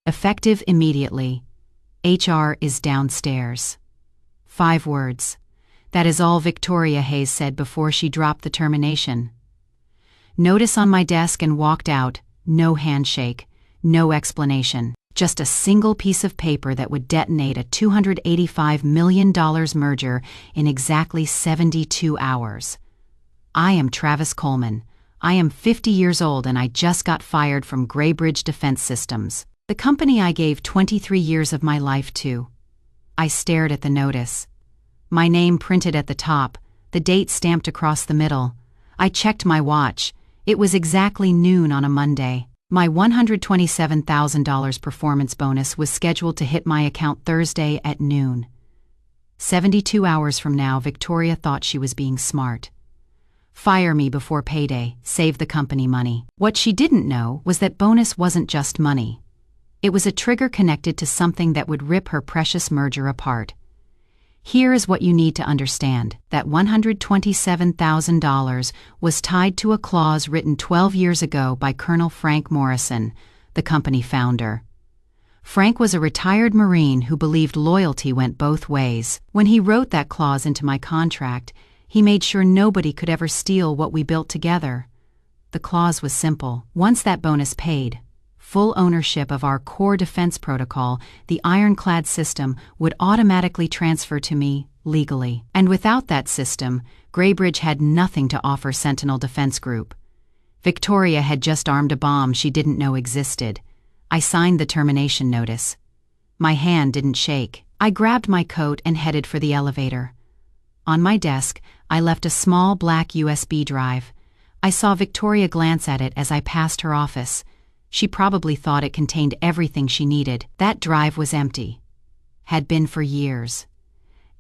Effective immediately. HR is downstairs. 5 words. That is all Victoria Hayes said before she dropped the termination. Notice on my desk and walked out, no handshake, no explanation. Just a single piece of paper that would detonate a $285 million merger in exactly 72 hours. I am Travis Coleman. I am 50 years old and I just got fired from Graybridge Defense Systems, the company I gave 23 years of my life to. I stared at the notice. My name printed at the top, the date stamped across the middle. I checked my watch. It was exactly noon on a Monday. My $127,000 performance bonus was scheduled to hit my account Thursday at noon. 72 hours from now, Victoria thought she was being smart. Fire me before payday, save the company money. What she didn't know was that bonus wasn't just money. It was a trigger connected to something that would rip her precious merger apart. Here is what you need to understand, that $127,000 was tied to a clause written 12 years ago by Colonel Frank Morrison, the company founder. Frank was a retired Marine who believed loyalty went both ways. When he wrote that clause into my contract, he made sure nobody could ever steal what we built together. The clause was simple. Once that bonus paid, full ownership of our core defense protocol, the ironclad system, would automatically transfer to me, legally. And without that system, Graybridge had nothing to offer Sentinel Defense Group. Victoria had just armed a bomb she didn't know existed. I signed the termination notice. My hand didn't shake. I grabbed my coat and headed for the elevator. On my desk, I left a small black USB drive. I saw Victoria glance at it as I passed her office. She probably thought it contained everything she needed. That drive was empty. Had been for years.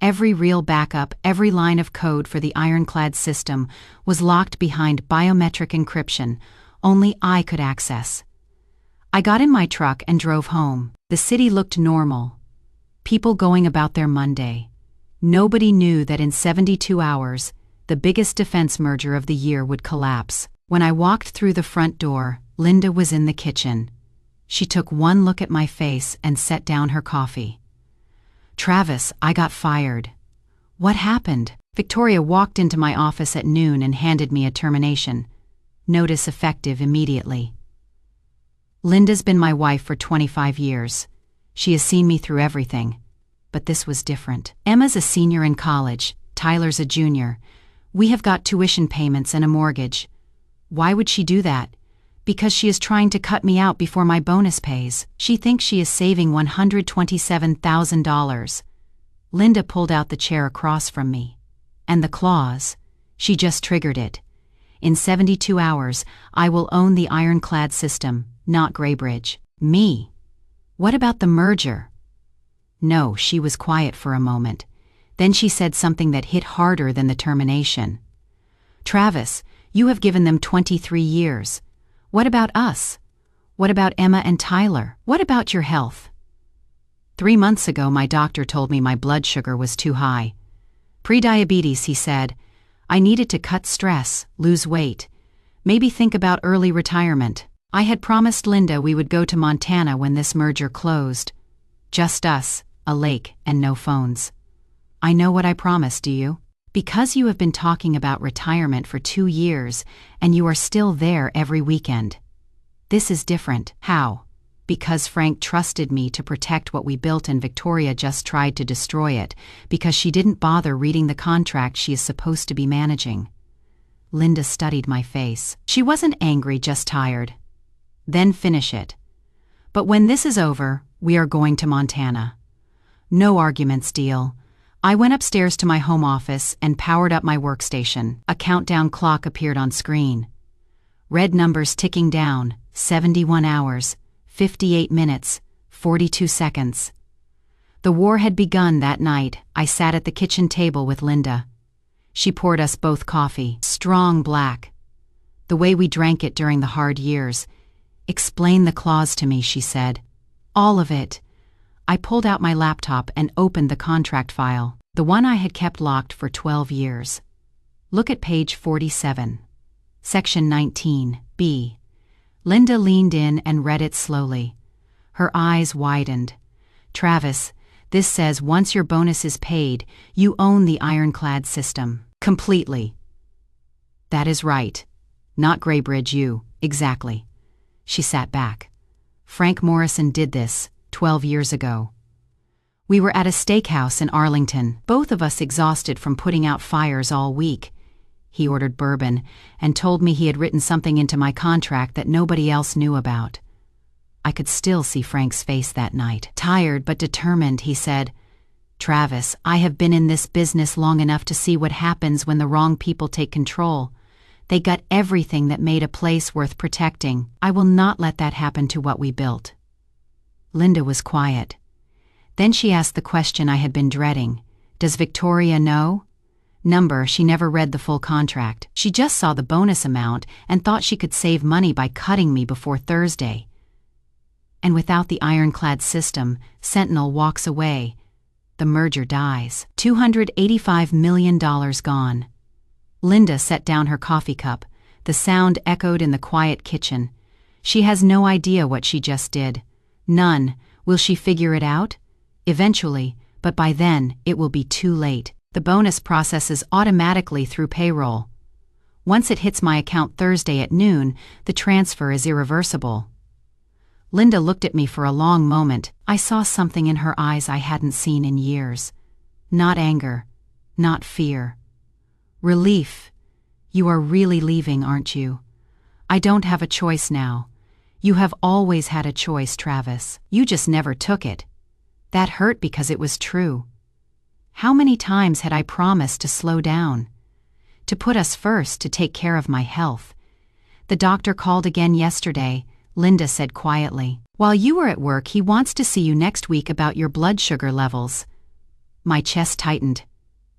Every real backup, every line of code for the ironclad system was locked behind biometric encryption. Only I could access. I got in my truck and drove home. The city looked normal. People going about their Monday. Nobody knew that in 72 hours, the biggest defense merger of the year would collapse. When I walked through the front door, Linda was in the kitchen. She took one look at my face and set down her coffee. "Travis, I got fired." "What happened?" Victoria walked into my office at noon and handed me a termination. Notice effective immediately. Linda's been my wife for 25 years. She has seen me through everything. But this was different. Emma's a senior in college. Tyler's a junior. We have got tuition payments and a mortgage. Why would she do that? Because she is trying to cut me out before my bonus pays. She thinks she is saving $127,000. Linda pulled out the chair across from me. And the clause. She just triggered it. In 72 hours, I will own the ironclad system, not Graybridge. Me. What about the merger? No, she was quiet for a moment. Then she said something that hit harder than the termination. "Travis, you have given them 23 years. What about us? What about Emma and Tyler? What about your health?" 3 months ago, my doctor told me my blood sugar was too high. Prediabetes, he said. I needed to cut stress, lose weight, maybe think about early retirement. I had promised Linda we would go to Montana when this merger closed. Just us, a lake, and no phones. I know what I promised, do you? Because you have been talking about retirement for 2 years, and you are still there every weekend. This is different. How? Because Frank trusted me to protect what we built and Victoria just tried to destroy it, because she didn't bother reading the contract she is supposed to be managing. Linda studied my face. She wasn't angry, just tired. Then finish it. But when this is over, we are going to Montana. No arguments, deal. I went upstairs to my home office and powered up my workstation. A countdown clock appeared on screen. Red numbers ticking down, 71 hours, 58 minutes, 42 seconds. The war had begun that night. I sat at the kitchen table with Linda. She poured us both coffee, strong black. The way we drank it during the hard years. "Explain the clause to me," she said. "All of it." I pulled out my laptop and opened the contract file, the one I had kept locked for 12 years. Look at page 47. Section 19, B. Linda leaned in and read it slowly. Her eyes widened. "Travis, this says once your bonus is paid, you own the ironclad system. Completely." "That is right. Not Graybridge, you, exactly." She sat back. "Frank Morrison did this 12 years ago. We were at a steakhouse in Arlington, both of us exhausted from putting out fires all week. He ordered bourbon and told me he had written something into my contract that nobody else knew about. I could still see Frank's face that night. Tired but determined, he said, "Travis, I have been in this business long enough to see what happens when the wrong people take control. They got everything that made a place worth protecting. I will not let that happen to what we built." Linda was quiet. Then she asked the question I had been dreading. "Does Victoria know?" She never read the full contract. She just saw the bonus amount and thought she could save money by cutting me before Thursday. And without the ironclad system, Sentinel walks away. The merger dies. $285 million gone. Linda set down her coffee cup. The sound echoed in the quiet kitchen. She has no idea what she just did. None. Will she figure it out? Eventually, but by then, it will be too late. The bonus processes automatically through payroll. Once it hits my account Thursday at noon, the transfer is irreversible. Linda looked at me for a long moment. I saw something in her eyes I hadn't seen in years. Not anger, not fear. Relief. "You are really leaving, aren't you?" "I don't have a choice now." "You have always had a choice, Travis. You just never took it." That hurt because it was true. How many times had I promised to slow down? To put us first, to take care of my health. "The doctor called again yesterday," Linda said quietly. "While you were at work, he wants to see you next week about your blood sugar levels." My chest tightened.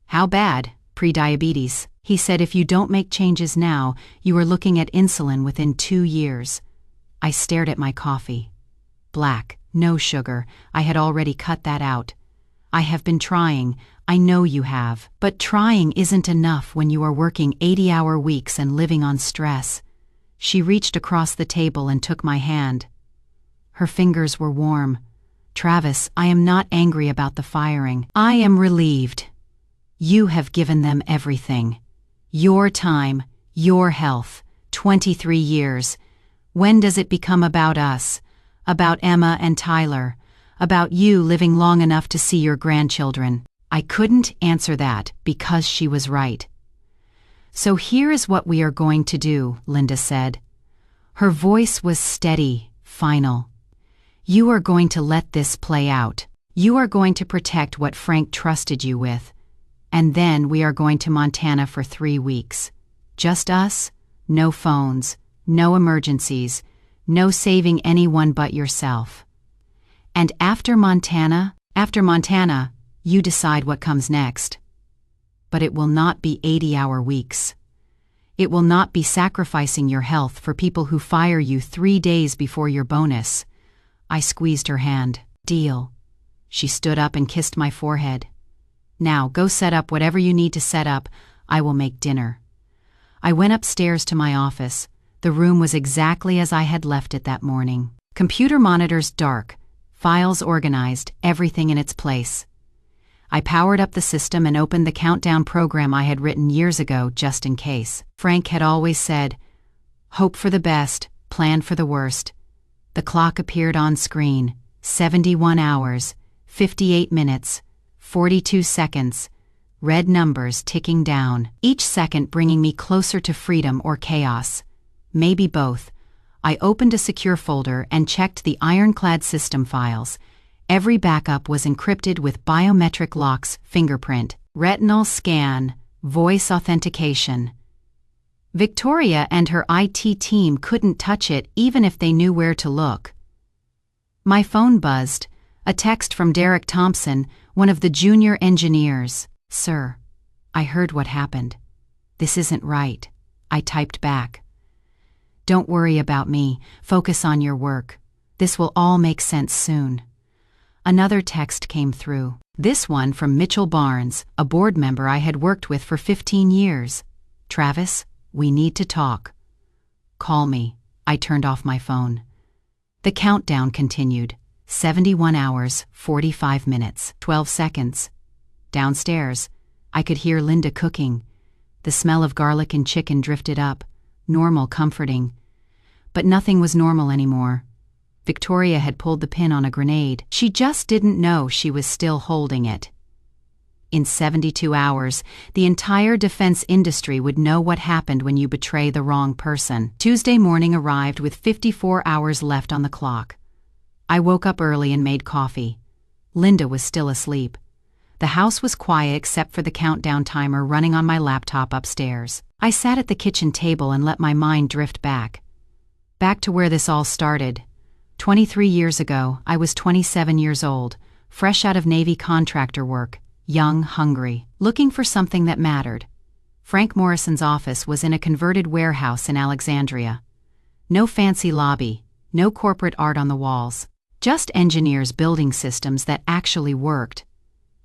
"How bad?" "Prediabetes." He said if you don't make changes now, you are looking at insulin within 2 years. I stared at my coffee. Black, no sugar. I had already cut that out. "I have been trying. I know you have. But trying isn't enough when you are working 80-hour weeks and living on stress." She reached across the table and took my hand. Her fingers were warm. "Travis, I am not angry about the firing. I am relieved. You have given them everything. Your time, your health, 23 years. When does it become about us? About Emma and Tyler? About you living long enough to see your grandchildren?" I couldn't answer that because she was right. "So here is what we are going to do," Linda said. Her voice was steady, final. "You are going to let this play out. You are going to protect what Frank trusted you with. And then we are going to Montana for 3 weeks. Just us, no phones, no emergencies, no saving anyone but yourself. And after Montana, you decide what comes next. But it will not be 80-hour weeks. It will not be sacrificing your health for people who fire you 3 days before your bonus." I squeezed her hand. "Deal." She stood up and kissed my forehead. "Now go set up whatever you need to set up. I will make dinner." I went upstairs to my office. The room was exactly as I had left it that morning. Computer monitors dark, files organized, everything in its place. I powered up the system and opened the countdown program I had written years ago just in case. Frank had always said, "Hope for the best, plan for the worst." The clock appeared on screen. 71 hours, 58 minutes, 42 seconds. Red numbers ticking down, each second bringing me closer to freedom or chaos. Maybe both. I opened a secure folder and checked the ironclad system files. Every backup was encrypted with biometric locks, fingerprint, retinal scan, voice authentication. Victoria and her IT team couldn't touch it even if they knew where to look. My phone buzzed, a text from Derek Thompson, one of the junior engineers. "Sir, I heard what happened. This isn't right." I typed back. "Don't worry about me, focus on your work. This will all make sense soon." Another text came through, this one from Mitchell Barnes, a board member I had worked with for 15 years. "Travis, we need to talk." "Call me." I turned off my phone. The countdown continued. 71 hours, 45 minutes, 12 seconds. Downstairs, I could hear Linda cooking. The smell of garlic and chicken drifted up, normal, comforting. But nothing was normal anymore. Victoria had pulled the pin on a grenade. She just didn't know she was still holding it. In 72 hours, the entire defense industry would know what happened when you betray the wrong person. Tuesday morning arrived with 54 hours left on the clock. I woke up early and made coffee. Linda was still asleep. The house was quiet except for the countdown timer running on my laptop upstairs. I sat at the kitchen table and let my mind drift back. Back to where this all started. 23 years ago, I was 27 years old, fresh out of Navy contractor work, young, hungry, looking for something that mattered. Frank Morrison's office was in a converted warehouse in Alexandria. No fancy lobby, no corporate art on the walls, just engineers building systems that actually worked.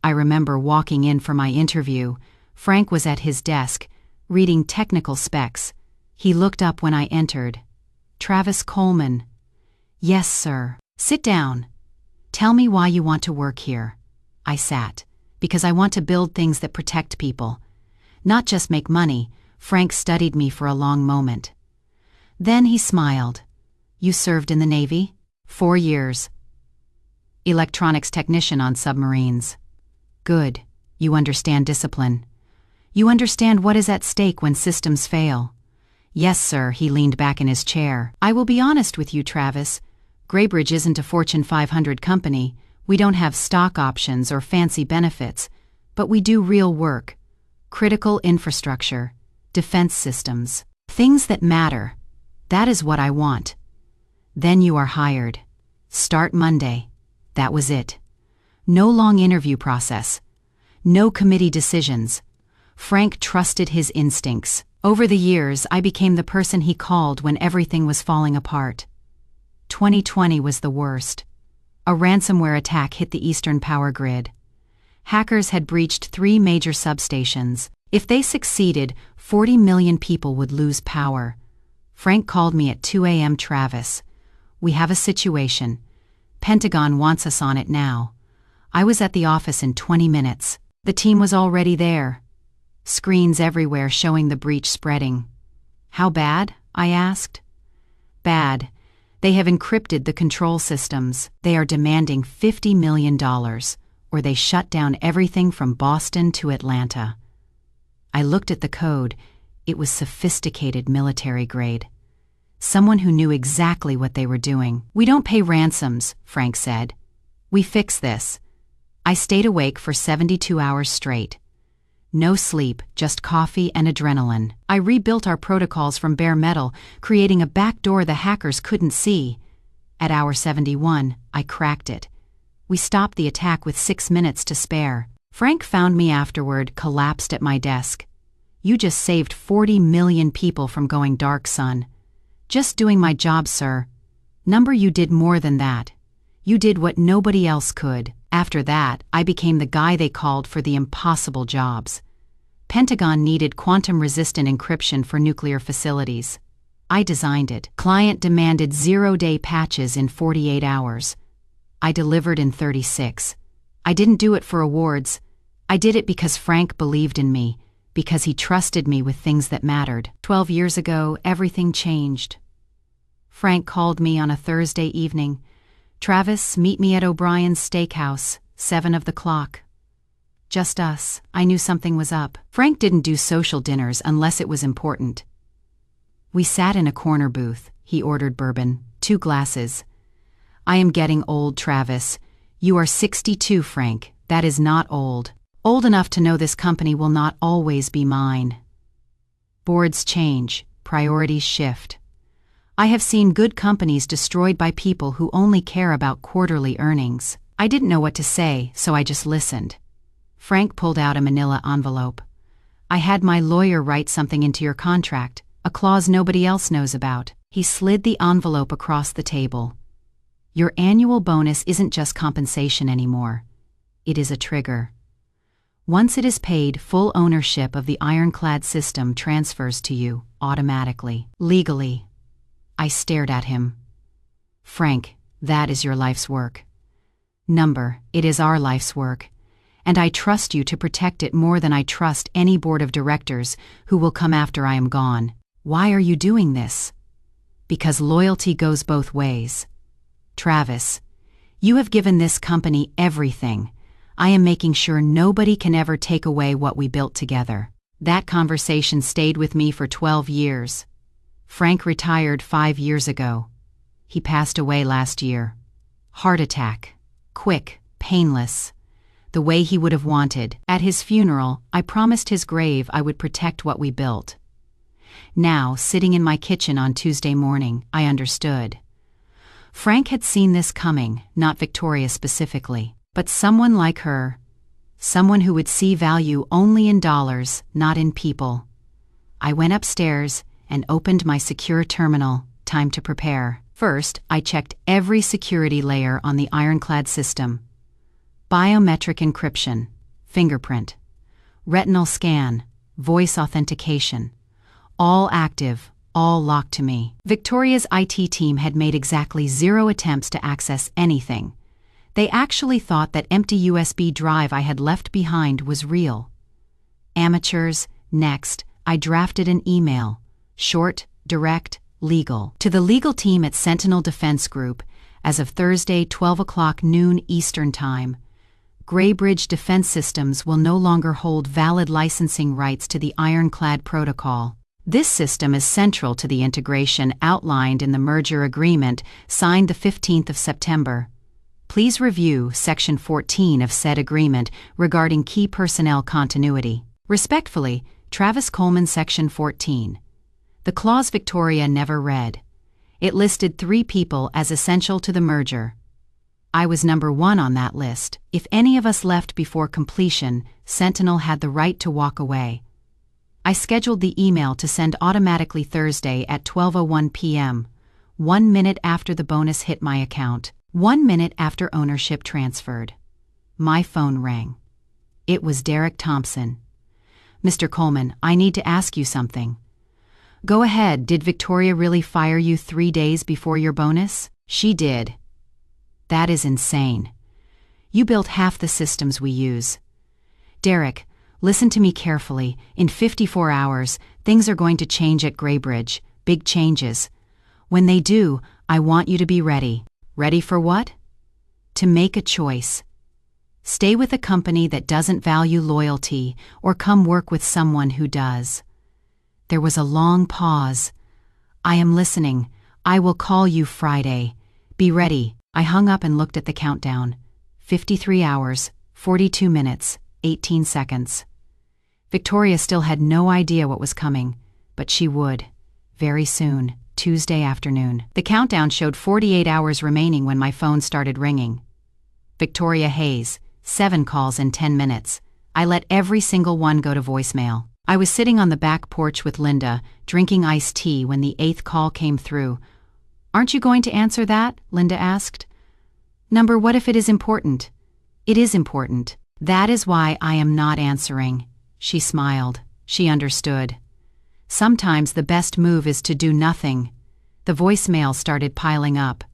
I remember walking in for my interview. Frank was at his desk, reading technical specs. He looked up when I entered. "Travis Coleman." "Yes, sir." "Sit down. Tell me why you want to work here." I sat. "Because I want to build things that protect people. Not just make money." Frank studied me for a long moment. Then he smiled. "You served in the Navy?" 4 years. Electronics technician on submarines. "Good. You understand discipline. You understand what is at stake when systems fail." "Yes, sir." He leaned back in his chair. "I will be honest with you, Travis. Graybridge isn't a Fortune 500 company. We don't have stock options or fancy benefits, but we do real work. Critical infrastructure, defense systems, things that matter. That is what I want." "Then you are hired. Start Monday." That was it. No long interview process. No committee decisions. Frank trusted his instincts. Over the years, I became the person he called when everything was falling apart. 2020 was the worst. A ransomware attack hit the Eastern power grid. Hackers had breached 3 major substations. If they succeeded, 40 million people would lose power. Frank called me at 2 a.m. "Travis, we have a situation. Pentagon wants us on it now." I was at the office in 20 minutes. The team was already there. Screens everywhere showing the breach spreading. "How bad?" I asked. "Bad. They have encrypted the control systems. They are demanding $50 million, or they shut down everything from Boston to Atlanta." I looked at the code. It was sophisticated military grade. Someone who knew exactly what they were doing. "We don't pay ransoms," Frank said. "We fix this." I stayed awake for 72 hours straight. No sleep, just coffee and adrenaline. I rebuilt our protocols from bare metal, creating a backdoor the hackers couldn't see. At hour 71, I cracked it. We stopped the attack with 6 minutes to spare. Frank found me afterward, collapsed at my desk. "You just saved 40 million people from going dark, son." "Just doing my job, sir." You did more than that. You did what nobody else could." After that, I became the guy they called for the impossible jobs. Pentagon needed quantum-resistant encryption for nuclear facilities. I designed it. Client demanded 0-day patches in 48 hours. I delivered in 36. I didn't do it for awards. I did it because Frank believed in me, because he trusted me with things that mattered. 12 years ago, everything changed. Frank called me on a Thursday evening. "Travis, meet me at O'Brien's Steakhouse, 7 of the clock." Just us. I knew something was up. Frank didn't do social dinners unless it was important. We sat in a corner booth. He ordered bourbon, 2 glasses. "I am getting old, Travis." "You are 62, Frank. That is not old. Old enough to know this company will not always be mine." Boards change, priorities shift. I have seen good companies destroyed by people who only care about quarterly earnings. I didn't know what to say, so I just listened. Frank pulled out a manila envelope. "I had my lawyer write something into your contract, a clause nobody else knows about." He slid the envelope across the table. "Your annual bonus isn't just compensation anymore. It is a trigger. Once it is paid, full ownership of the ironclad system transfers to you, automatically, legally." I stared at him. "Frank, that is your life's work." Number, it is our life's work, and I trust you to protect it more than I trust any board of directors who will come after I am gone. Why are you doing this? Because loyalty goes both ways. Travis, you have given this company everything. I am making sure nobody can ever take away what we built together. That conversation stayed with me for 12 years. Frank retired 5 years ago. He passed away last year. Heart attack. Quick, painless. The way he would have wanted. At his funeral, I promised his grave I would protect what we built. Now, sitting in my kitchen on Tuesday morning, I understood. Frank had seen this coming, not Victoria specifically, but someone like her. Someone who would see value only in dollars, not in people. I went upstairs and opened my secure terminal. Time to prepare. First, I checked every security layer on the ironclad system. Biometric encryption, fingerprint, retinal scan, voice authentication. All active, all locked to me. Victoria's IT team had made exactly 0 attempts to access anything. They actually thought that empty USB drive I had left behind was real. Amateurs, next, I drafted an email. Short, direct, legal. To the legal team at Sentinel Defense Group, as of Thursday 12 o'clock noon Eastern Time. Graybridge Defense Systems will no longer hold valid licensing rights to the Ironclad Protocol. This system is central to the integration outlined in the merger agreement signed the 15th of September. Please review Section 14 of said agreement regarding key personnel continuity. Respectfully, Travis Coleman. Section 14. The clause Victoria never read. It listed 3 people as essential to the merger. I was number 1 on that list. If any of us left before completion, Sentinel had the right to walk away. I scheduled the email to send automatically Thursday at 12:01 p.m., 1 minute after the bonus hit my account, 1 minute after ownership transferred. My phone rang. It was Derek Thompson. Mr. Coleman, I need to ask you something. Go ahead. Did Victoria really fire you 3 days before your bonus? She did. That is insane. You built half the systems we use. Derek, listen to me carefully. In 54 hours, things are going to change at Graybridge. Big changes. When they do, I want you to be ready. Ready for what? To make a choice. Stay with a company that doesn't value loyalty, or come work with someone who does. There was a long pause. I am listening. I will call you Friday. Be ready. I hung up and looked at the countdown. 53 hours, 42 minutes, 18 seconds. Victoria still had no idea what was coming, but she would. Very soon, Tuesday afternoon. The countdown showed 48 hours remaining when my phone started ringing. Victoria Hayes, 7 calls in 10 minutes. I let every single one go to voicemail. I was sitting on the back porch with Linda, drinking iced tea when the 8th call came through. Aren't you going to answer that? Linda asked. Number, what if it is important? It is important. That is why I am not answering. She smiled. She understood. Sometimes the best move is to do nothing. The voicemail started piling up.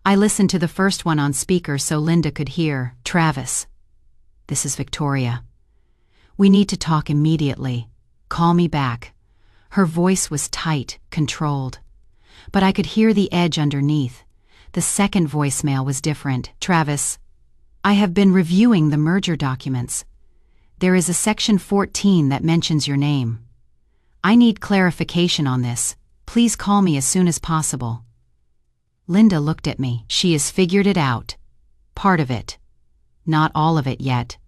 I listened to the first one on speaker so Linda could hear. Travis. This is Victoria. We need to talk immediately. Call me back. Her voice was tight, controlled. But I could hear the edge underneath. The second voicemail was different. Travis, I have been reviewing the merger documents. There is a Section 14 that mentions your name. I need clarification on this. Please call me as soon as possible. Linda looked at me. She has figured it out. Part of it. Not all of it yet.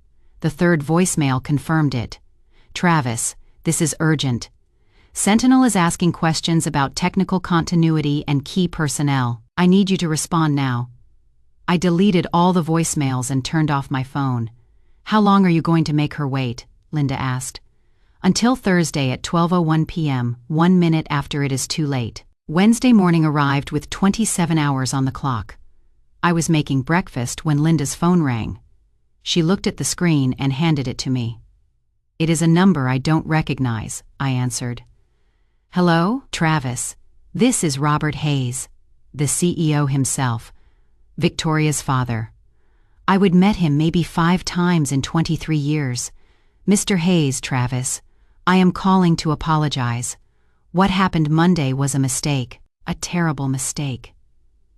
The third voicemail confirmed it. Travis, this is urgent. Sentinel is asking questions about technical continuity and key personnel. I need you to respond now. I deleted all the voicemails and turned off my phone. How long are you going to make her wait? Linda asked. Until Thursday at 12:01 p.m., 1 minute after it is too late. Wednesday morning arrived with 27 hours on the clock. I was making breakfast when Linda's phone rang. She looked at the screen and handed it to me. It is a number I don't recognize, I answered. Hello, Travis. This is Robert Hayes, the CEO himself, Victoria's father. I would met him maybe 5 times in 23 years. Mr. Hayes, Travis, I am calling to apologize. What happened Monday was a mistake, a terrible mistake.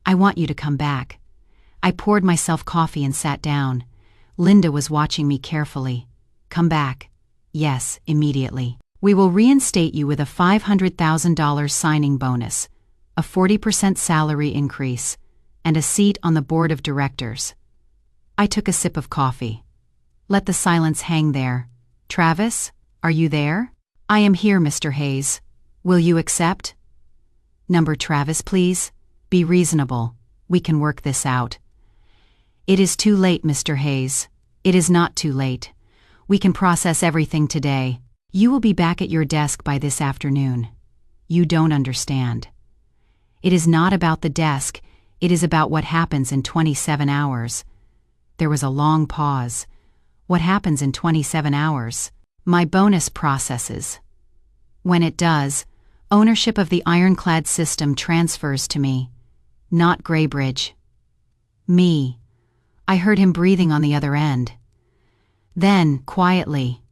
I want you to come back. I poured myself coffee and sat down. Linda was watching me carefully. Come back. Yes, immediately. We will reinstate you with a $500,000 signing bonus, a 40% salary increase, and a seat on the board of directors. I took a sip of coffee. Let the silence hang there. Travis, are you there? I am here, Mr. Hayes. Will you accept? Number Travis, please. Be reasonable. We can work this out. It is too late, Mr. Hayes. It is not too late. We can process everything today. You will be back at your desk by this afternoon. You don't understand. It is not about the desk, it is about what happens in 27 hours. There was a long pause. What happens in 27 hours? My bonus processes. When it does, ownership of the ironclad system transfers to me, not Graybridge. Me. I heard him breathing on the other end. Then, quietly,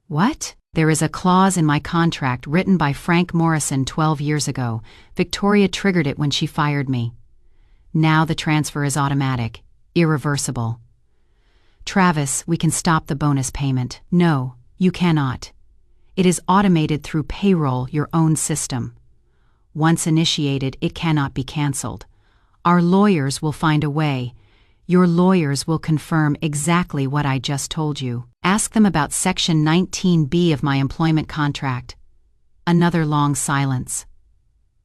what? There is a clause in my contract written by Frank Morrison 12 years ago. Victoria triggered it when she fired me. Now the transfer is automatic, irreversible. Travis, we can stop the bonus payment. No, you cannot. It is automated through payroll, your own system. Once initiated, it cannot be canceled. Our lawyers will find a way. Your lawyers will confirm exactly what I just told you. Ask them about Section 19B of my employment contract. Another long silence.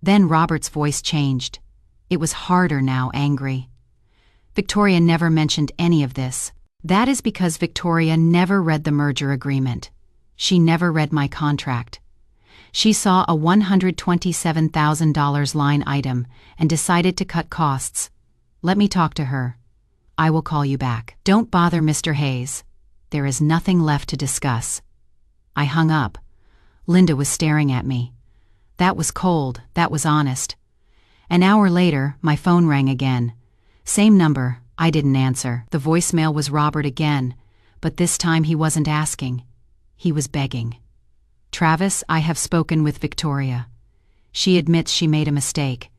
Then Robert's voice changed. It was harder now, angry. Victoria never mentioned any of this. That is because Victoria never read the merger agreement. She never read my contract. She saw a $127,000 line item and decided to cut costs. Let me talk to her. I will call you back. Don't bother, Mr. Hayes. There is nothing left to discuss. I hung up. Linda was staring at me. That was cold, that was honest. An hour later, my phone rang again. Same number, I didn't answer. The voicemail was Robert again, but this time he wasn't asking. He was begging. Travis, I have spoken with Victoria. She admits she made a mistake.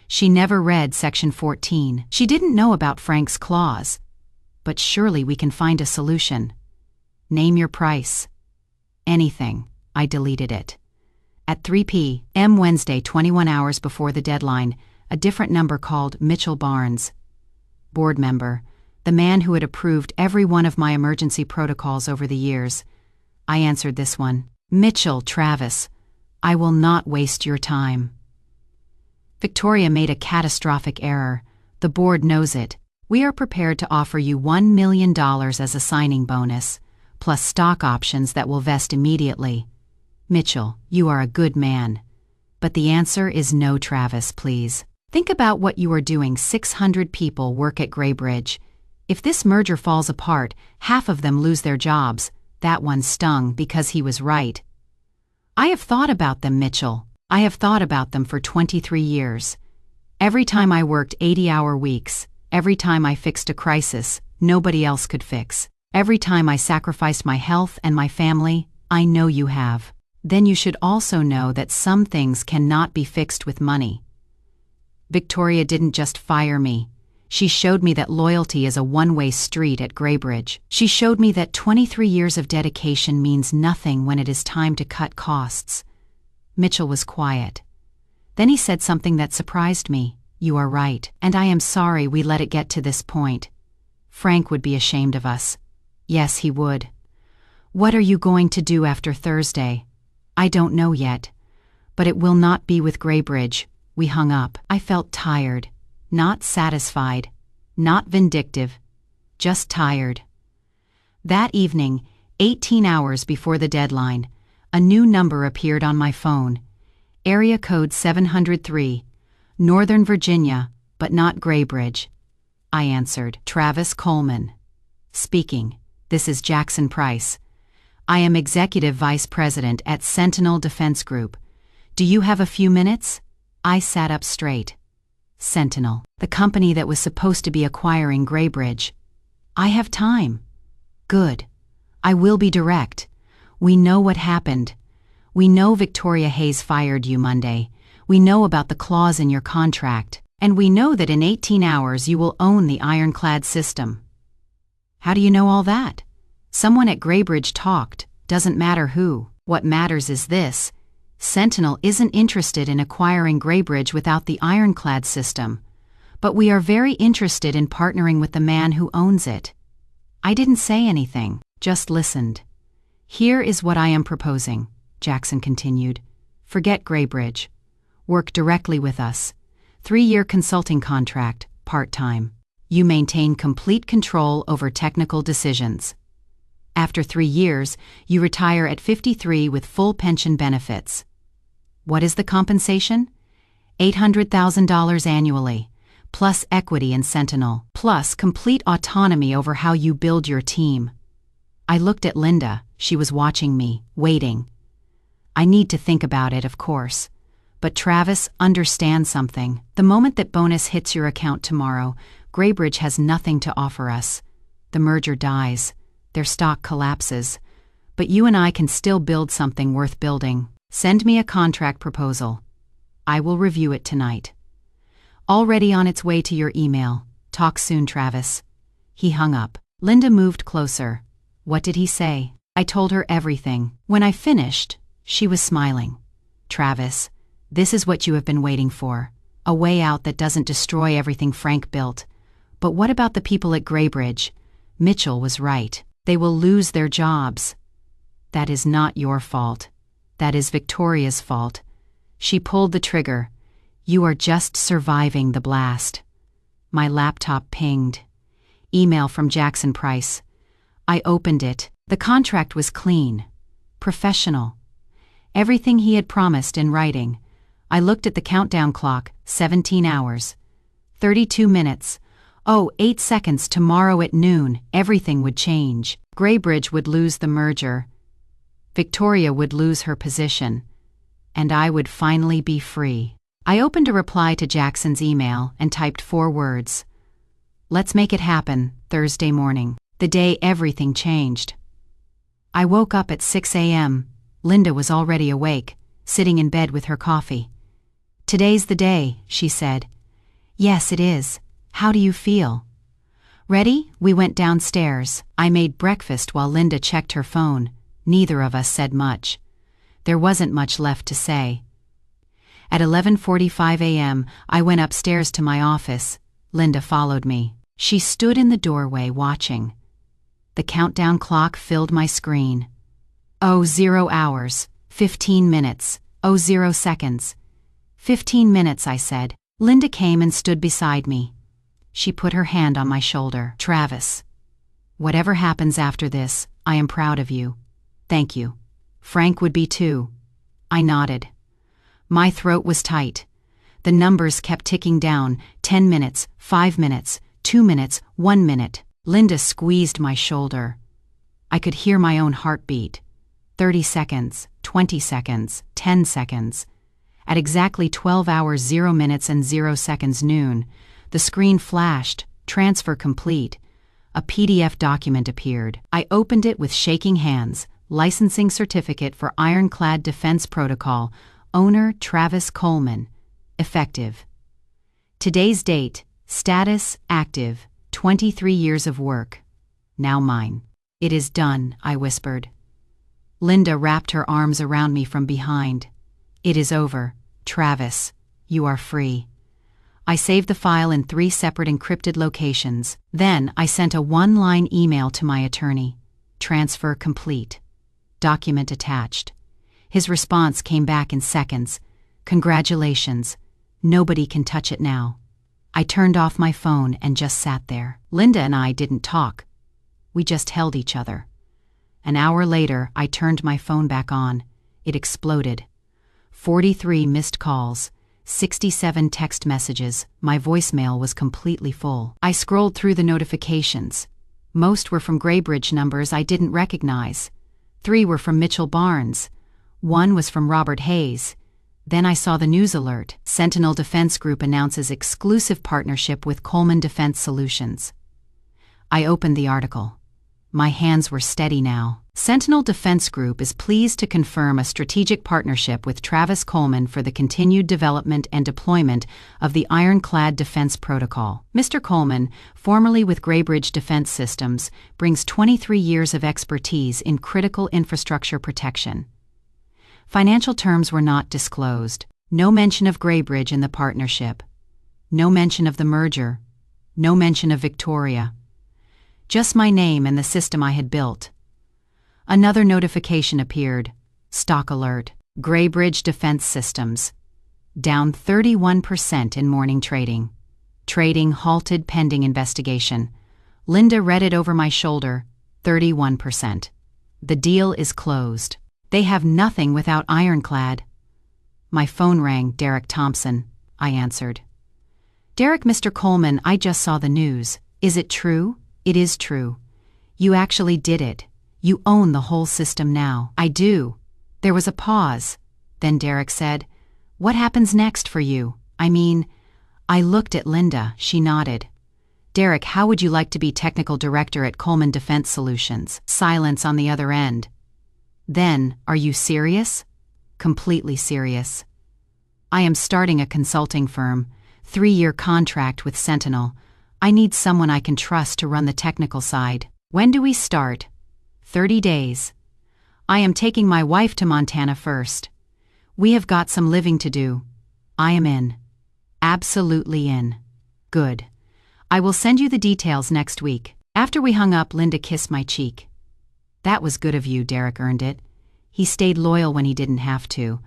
She never read Section 14. She didn't know about Frank's clause. But surely we can find a solution. Name your price. Anything. I deleted it. At 3 p.m. Wednesday, 21 hours before the deadline, a different number called Mitchell Barnes. Board member, the man who had approved every one of my emergency protocols over the years. I answered this one. Mitchell, Travis, I will not waste your time. Victoria made a catastrophic error. The board knows it. We are prepared to offer you $1 million as a signing bonus, plus stock options that will vest immediately. Mitchell, you are a good man. But the answer is no, Travis, please. Think about what you are doing. 600 people work at Graybridge. If this merger falls apart, half of them lose their jobs. That one stung because he was right. I have thought about them, Mitchell. I have thought about them for 23 years. Every time I worked 80-hour weeks, every time I fixed a crisis nobody else could fix, every time I sacrificed my health and my family, I know you have. Then you should also know that some things cannot be fixed with money. Victoria didn't just fire me. She showed me that loyalty is a one-way street at Graybridge. She showed me that 23 years of dedication means nothing when it is time to cut costs. Mitchell was quiet. Then he said something that surprised me. You are right, and I am sorry we let it get to this point. Frank would be ashamed of us. Yes, he would. What are you going to do after Thursday? I don't know yet. But it will not be with Graybridge. We hung up. I felt tired. Not satisfied. Not vindictive. Just tired. That evening, 18 hours before the deadline, a new number appeared on my phone. Area code 703. Northern Virginia, but not Graybridge. I answered. Travis Coleman. Speaking. This is Jackson Price. I am Executive Vice President at Sentinel Defense Group. Do you have a few minutes? I sat up straight. Sentinel, the company that was supposed to be acquiring Graybridge. I have time. Good. I will be direct. We know what happened. We know Victoria Hayes fired you Monday. We know about the clause in your contract. And we know that in 18 hours you will own the ironclad system. How do you know all that? Someone at Greybridge talked. Doesn't matter who. What matters is this. Sentinel isn't interested in acquiring Greybridge without the ironclad system. But we are very interested in partnering with the man who owns it. I didn't say anything, just listened. Here is what I am proposing, Jackson continued. Forget Greybridge. Work directly with us. 3-year consulting contract, part-time. You maintain complete control over technical decisions. After 3 years, you retire at 53 with full pension benefits. What is the compensation? $800,000 annually, plus equity in Sentinel, plus complete autonomy over how you build your team. I looked at Linda. She was watching me, waiting. I need to think about it, of course. But Travis, understand something. The moment that bonus hits your account tomorrow, Greybridge has nothing to offer us. The merger dies. Their stock collapses. But you and I can still build something worth building. Send me a contract proposal. I will review it tonight. Already on its way to your email. Talk soon, Travis. He hung up. Linda moved closer. What did he say? I told her everything. When I finished, she was smiling. Travis, this is what you have been waiting for. A way out that doesn't destroy everything Frank built. But what about the people at Greybridge? Mitchell was right. They will lose their jobs. That is not your fault. That is Victoria's fault. She pulled the trigger. You are just surviving the blast. My laptop pinged. Email from Jackson Price. I opened it. The contract was clean. Professional. Everything he had promised in writing. I looked at the countdown clock, 17 hours. 32 minutes. 8 seconds tomorrow at noon, everything would change. Greybridge would lose the merger. Victoria would lose her position. And I would finally be free. I opened a reply to Jackson's email and typed 4 words. Let's make it happen, Thursday morning. The day everything changed. I woke up at 6 a.m. Linda was already awake, sitting in bed with her coffee. Today's the day, she said. Yes, it is. How do you feel? Ready? We went downstairs. I made breakfast while Linda checked her phone. Neither of us said much. There wasn't much left to say. At 11:45 a.m., I went upstairs to my office. Linda followed me. She stood in the doorway watching. The countdown clock filled my screen. 0 hours, 15 minutes, 0 seconds. 15 minutes, I said. Linda came and stood beside me. She put her hand on my shoulder. Travis, whatever happens after this, I am proud of you. Thank you. Frank would be too. I nodded. My throat was tight. The numbers kept ticking down. 10 minutes, 5 minutes, 2 minutes, 1 minute. Linda squeezed my shoulder. I could hear my own heartbeat. 30 seconds, 20 seconds, 10 seconds. At exactly 12 hours 0 minutes and 0 seconds noon, the screen flashed, transfer complete. A PDF document appeared. I opened it with shaking hands. Licensing certificate for Ironclad Defense Protocol, owner Travis Coleman. Effective. Today's date, status, active, 23 years of work. Now mine. It is done, I whispered. Linda wrapped her arms around me from behind. It is over, Travis. You are free. I saved the file in 3 separate encrypted locations. Then I sent a 1-line email to my attorney. Transfer complete. Document attached. His response came back in seconds. Congratulations. Nobody can touch it now. I turned off my phone and just sat there. Linda and I didn't talk. We just held each other. An hour later, I turned my phone back on. It exploded. 43 missed calls. 67 text messages. My voicemail was completely full. I scrolled through the notifications. Most were from Greybridge numbers I didn't recognize. 3 were from Mitchell Barnes. 1 was from Robert Hayes. Then I saw the news alert. Sentinel Defense Group announces exclusive partnership with Coleman Defense Solutions. I opened the article. My hands were steady now. Sentinel Defense Group is pleased to confirm a strategic partnership with Travis Coleman for the continued development and deployment of the Ironclad Defense Protocol. Mr. Coleman, formerly with Graybridge Defense Systems, brings 23 years of expertise in critical infrastructure protection. Financial terms were not disclosed. No mention of Graybridge in the partnership. No mention of the merger. No mention of Victoria. Just my name and the system I had built. Another notification appeared. Stock alert. Graybridge Defense Systems. Down 31% in morning trading. Trading halted pending investigation. Linda read it over my shoulder. 31%. The deal is closed. They have nothing without Ironclad. My phone rang. Derek Thompson. I answered. Derek, Mr. Coleman, I just saw the news. Is it true? It is true. You actually did it. You own the whole system now. I do. There was a pause. Then Derek said, What happens next for you? I looked at Linda. She nodded. Derek, how would you like to be technical director at Coleman Defense Solutions? Silence on the other end. Then, are you serious? Completely serious. I am starting a consulting firm, 3-year contract with Sentinel. I need someone I can trust to run the technical side. When do we start? 30 days. I am taking my wife to Montana first. We have got some living to do. I am in. Absolutely in. Good. I will send you the details next week. After we hung up, Linda kissed my cheek. That was good of you, Derek earned it. He stayed loyal when he didn't have to.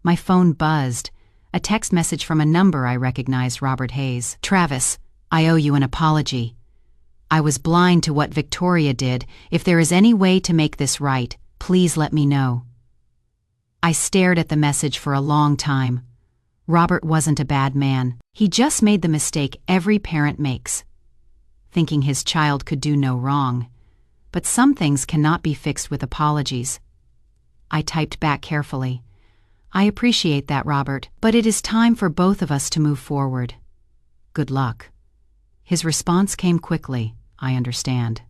My phone buzzed. A text message from a number I recognized. Robert Hayes. Travis, I owe you an apology. I was blind to what Victoria did. If there is any way to make this right, please let me know. I stared at the message for a long time. Robert wasn't a bad man. He just made the mistake every parent makes, thinking his child could do no wrong. But some things cannot be fixed with apologies. I typed back carefully. I appreciate that, Robert, but it is time for both of us to move forward. Good luck. His response came quickly. I understand.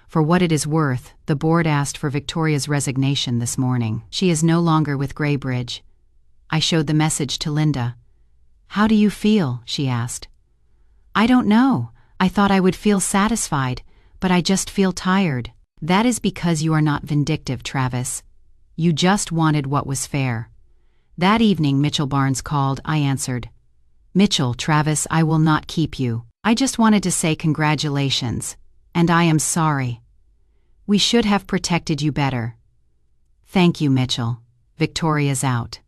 For what it is worth, the board asked for Victoria's resignation this morning. She is no longer with Graybridge. I showed the message to Linda. How do you feel? She asked. I don't know. I thought I would feel satisfied, but I just feel tired. That is because you are not vindictive, Travis. You just wanted what was fair. That evening Mitchell Barnes called. I answered. Mitchell, Travis, I will not keep you. I just wanted to say congratulations, and I am sorry. We should have protected you better. Thank you, Mitchell. Victoria's out.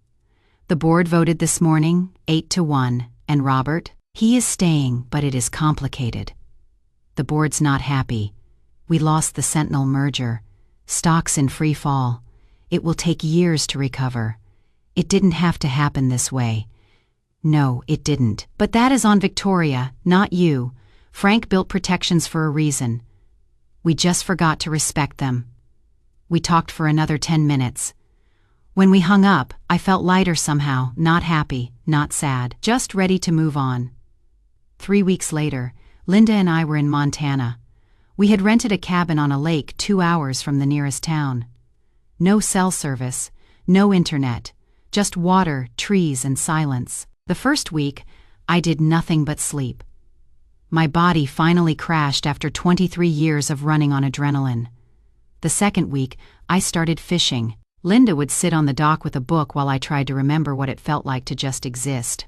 The board voted this morning, 8-1, and Robert, he is staying, but it is complicated. The board's not happy. We lost the Sentinel merger. Stocks in free fall. It will take years to recover. It didn't have to happen this way. No, it didn't. But that is on Victoria, not you. Frank built protections for a reason. We just forgot to respect them. We talked for another 10 minutes. When we hung up, I felt lighter somehow, not happy, not sad, just ready to move on. 3 weeks later, Linda and I were in Montana. We had rented a cabin on a lake 2 hours from the nearest town. No cell service, no internet, just water, trees, and silence. The first week, I did nothing but sleep. My body finally crashed after 23 years of running on adrenaline. The second week, I started fishing. Linda would sit on the dock with a book while I tried to remember what it felt like to just exist.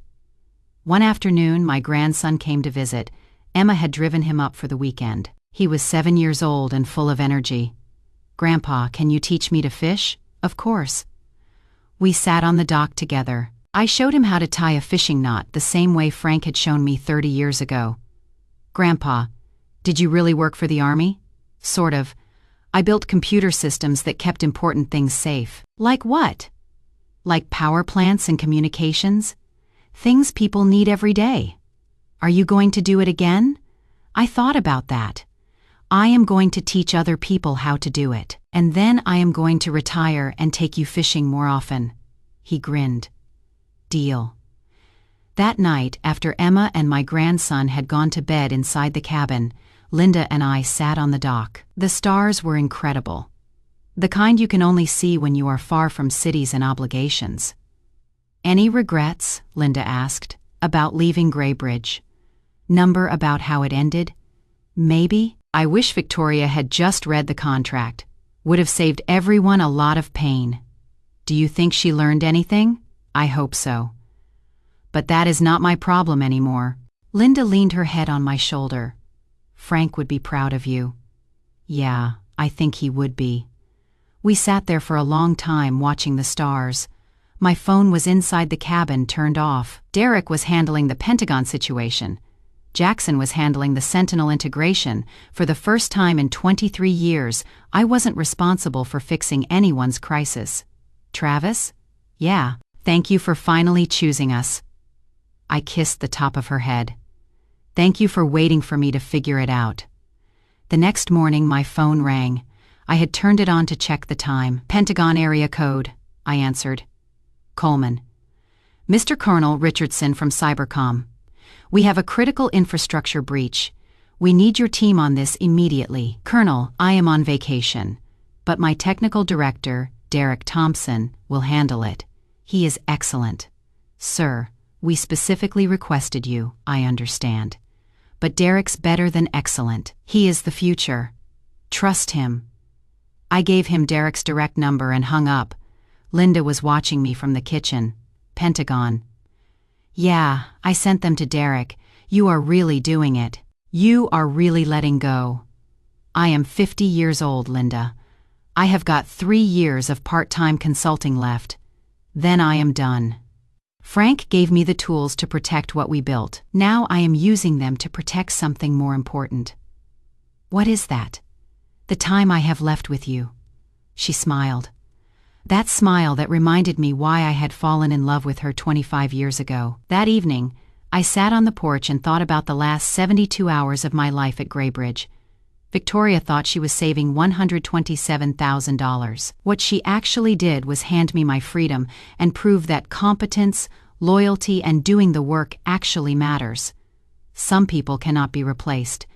One afternoon, my grandson came to visit. Emma had driven him up for the weekend. He was 7 years old and full of energy. Grandpa, can you teach me to fish? Of course. We sat on the dock together. I showed him how to tie a fishing knot the same way Frank had shown me 30 years ago. Grandpa, did you really work for the Army? Sort of. I built computer systems that kept important things safe. Like what? Like power plants and communications? Things people need every day. Are you going to do it again? I thought about that. I am going to teach other people how to do it. And then I am going to retire and take you fishing more often. He grinned. Deal. That night, after Emma and my grandson had gone to bed inside the cabin, Linda and I sat on the dock. The stars were incredible. The kind you can only see when you are far from cities and obligations. "Any regrets?" Linda asked. "About leaving Graybridge? Number about how it ended? Maybe?" I wish Victoria had just read the contract. Would have saved everyone a lot of pain. "Do you think she learned anything?" "I hope so. But that is not my problem anymore." Linda leaned her head on my shoulder. "Frank would be proud of you." "Yeah, I think he would be." We sat there for a long time watching the stars. My phone was inside the cabin, turned off. Derek was handling the Pentagon situation. Jackson was handling the Sentinel integration. For the first time in 23 years, I wasn't responsible for fixing anyone's crisis. "Travis?" "Yeah, thank you for finally choosing us." I kissed the top of her head. "Thank you for waiting for me to figure it out." The next morning my phone rang. I had turned it on to check the time. "Pentagon area code," I answered. "Coleman." "Mr. Colonel Richardson from Cybercom. We have a critical infrastructure breach. We need your team on this immediately." "Colonel, I am on vacation, but my technical director, Derek Thompson, will handle it. He is excellent." "Sir, we specifically requested you, I understand. But Derek's better than excellent. He is the future. Trust him." I gave him Derek's direct number and hung up. Linda was watching me from the kitchen. "Pentagon." "Yeah, I sent them to Derek. You are really doing it. You are really letting go." "I am 50 years old, Linda. I have got 3 years of part-time consulting left. Then I am done. Frank gave me the tools to protect what we built. Now I am using them to protect something more important." "What is that?" "The time I have left with you." She smiled. That smile that reminded me why I had fallen in love with her 25 years ago. That evening, I sat on the porch and thought about the last 72 hours of my life at Graybridge. Victoria thought she was saving $127,000. What she actually did was hand me my freedom and prove that competence, loyalty, and doing the work actually matters. Some people cannot be replaced.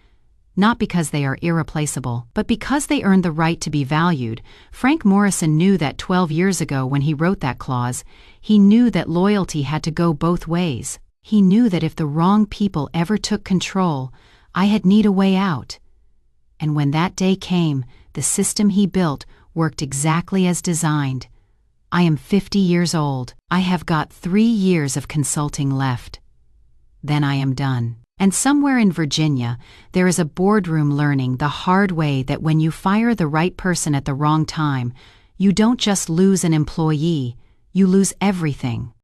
Not because they are irreplaceable, but because they earn the right to be valued. Frank Morrison knew that 12 years ago when he wrote that clause. He knew that loyalty had to go both ways. He knew that if the wrong people ever took control, I'd need a way out. And when that day came, the system he built worked exactly as designed. I am 50 years old. I have got 3 years of consulting left. Then I am done. And somewhere in Virginia, there is a boardroom learning the hard way that when you fire the right person at the wrong time, you don't just lose an employee, you lose everything.